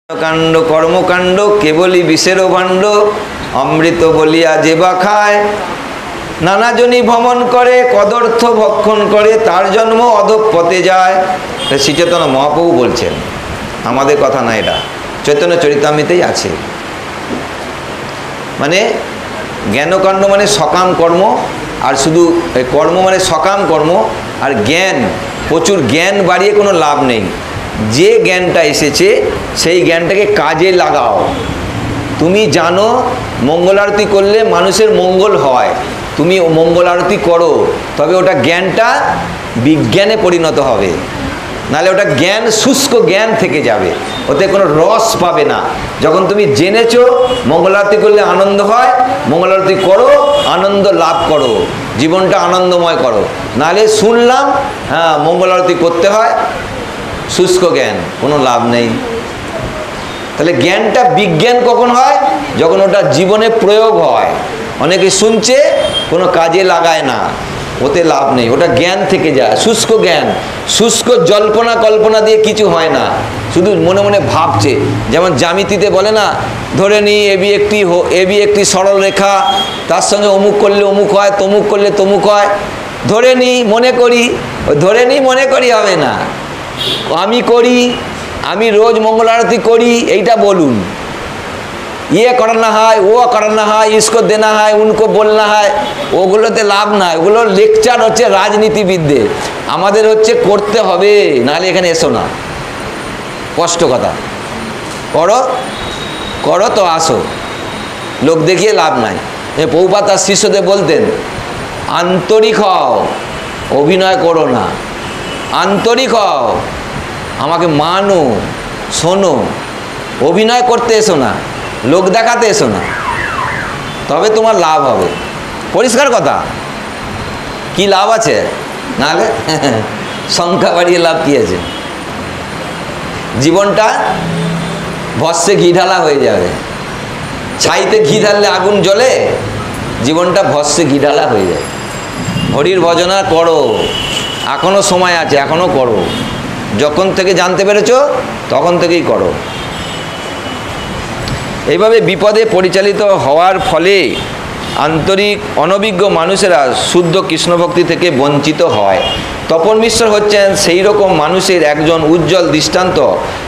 কাণ্ড কর্মকাণ্ড কেবলই বিষের ভাণ্ড, অমৃত বলিয়া যে বা খায়। নানাজনই ভ্রমণ করে, কদর্থ ভক্ষণ করে, তার জন্ম অধঃপথে যায়। শ্রী চৈতন্য মহাপ্রভু বলছেন, আমাদের কথা না, এটা চৈতন্য চরিতামৃতেই আছে। মানে জ্ঞানকাণ্ড মানে সকাম কর্ম, আর শুধু কর্ম মানে সকাম কর্ম, আর জ্ঞান, প্রচুর জ্ঞান বাড়িয়ে কোনো লাভ নেই। যে জ্ঞানটা এসেছে সেই জ্ঞানটাকে কাজে লাগাও। তুমি জানো মঙ্গল আরতি করলে মানুষের মঙ্গল হয়, তুমি মঙ্গল আরতি করো, তবে ওটা জ্ঞানটা বিজ্ঞানে পরিণত হবে, নাহলে ওটা জ্ঞান শুষ্ক জ্ঞান থেকে যাবে, ওতে কোনো রস পাবে না। যখন তুমি জেনেছো মঙ্গল আরতি করলে আনন্দ হয়, মঙ্গল আরতি করো, আনন্দ লাভ করো, জীবনটা আনন্দময় করো। নাহলে শুনলাম হ্যাঁ মঙ্গল আরতি করতে হয়, শুষ্ক জ্ঞান, কোনো লাভ নেই। তাহলে জ্ঞানটা বিজ্ঞান কখন হয়? যখন ওটা জীবনে প্রয়োগ হয়। অনেকে শুনছে কোনো কাজে লাগায় না, ওতে লাভ নেই, ওটা জ্ঞান থেকে যায়, শুষ্ক জ্ঞান। শুষ্ক জল্পনা কল্পনা দিয়ে কিছু হয় না, শুধু মনে মনে ভাবছে। যেমন জ্যামিতিতে বলে না, ধরে নিই এবি একটি সরল রেখা, তার সঙ্গে অমুক করলে অমুক হয়, তমুক করলে তমুক হয়। ধরে নিই মনে করি, ধরে নিই মনে করি হবে না। আমি করি, আমি রোজ মঙ্গল আরতি করি, এইটা বলুন। ये करना है, वो करना है, इसको देना है, उनको बोलना है, ওগুলোতে লাভ নাই। ওগুলো লেকচার হচ্ছে রাজনীতিবিদদের, আমাদের হচ্ছে করতে হবে, নাহলে এখানে এসো না। স্পষ্ট কথা, করো করো তো আসো, লোক দেখিয়ে লাভ নাই। প্রভুপাদ তার শিষ্যদের বলতেন, আন্তরিক হও, অভিনয় করো না, আন্তরিক হও, আমাকে মানো, শোনো, অভিনয় করতে এসো না, লোক দেখাতে এসো না, তবে তোমার লাভ হবে। পরিষ্কার কথা, কি লাভ আছে? নাহলে সংখ্যা বাড়িয়ে লাভ কি আছে? জীবনটা ভস্যে ঘি ঢালা হয়ে যাবে। ছাইতে ঘি ঢাললে আগুন জ্বলে, জীবনটা ভস্যে ঘি ঢালা হয়ে যায়। হরির ভজনা করো, এখনো সময় আছে, এখনো করো। যখন থেকে জানতে পেরেছো তখন থেকেই করো। এইভাবে বিপদে পরিচালিত হওয়ার ফলে আন্তরিক অনভিজ্ঞ মানুষেরা শুদ্ধ কৃষ্ণভক্তি থেকে বঞ্চিত হয়। তপন মিশ্র হচ্ছেন সেই রকম মানুষের একজন উজ্জ্বল দৃষ্টান্ত।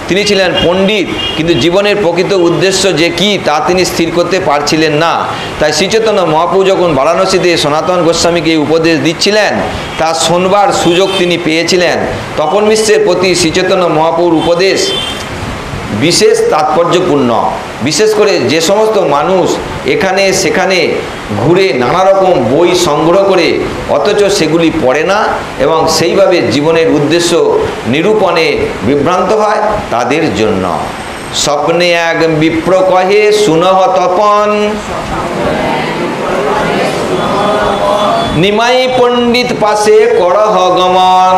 তিনি ছিলেন পণ্ডিত, কিন্তু জীবনের প্রকৃত উদ্দেশ্য যে কি তা তিনি স্থির করতে পারছিলেন না। তাই শ্রীচৈতন্য মহাপ্রভু যখন বারাণসীতে সনাতন গোস্বামীকে উপদেশ দিচ্ছিলেন, তা শোনবার সুযোগ তিনি পেয়েছিলেন। তপন মিশ্রের প্রতি শ্রীচৈতন্য মহাপ্রভুর উপদেশ বিশেষ তাৎপর্যপূর্ণ। বিশেষ করে যে সমস্ত মানুষ এখানে সেখানে ঘুরে নানা রকম বই সংগ্রহ করে অথচ সেগুলি পড়ে না এবং সেইভাবে জীবনের উদ্দেশ্য নিরূপণে বিভ্রান্ত হয়, তাদের জন্য। স্বপ্নে এক বিপ্র কহে শুনহ তপন, নিমাই পণ্ডিত পাশে করহ গমন।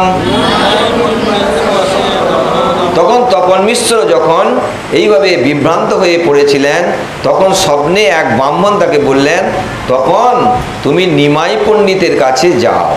তখন তপন মিশ্র যখন এইভাবে বিভ্রান্ত হয়ে পড়েছিলেন, তখন স্বপ্নে এক ব্রাহ্মণ তাকে বললেন, তপন তুমি নিমাই পণ্ডিতের কাছে যাও।